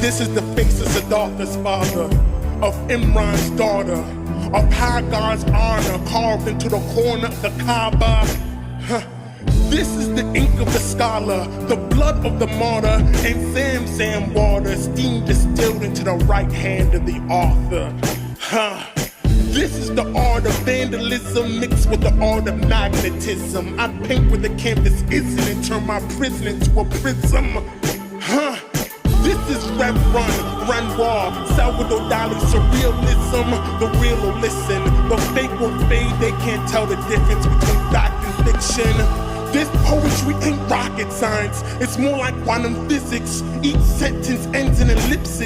This is the face of Siddhartha's father, of Imran's daughter, of Hagar's honor carved into the corner of the Kaaba. This is the ink of the scholar, the blood of the martyr, and Zamzam water steam distilled into the right hand of the author. This is the art of vandalism mixed with the art of magnetism. I paint where the canvas isn't and turn my prison into a prism. This is Renoir, Salvador Dali's surrealism. The real will listen, the fake will fade. They can't tell the difference between fact and fiction. This poetry ain't rocket science, it's more like quantum physics. Each sentence ends in ellipsis.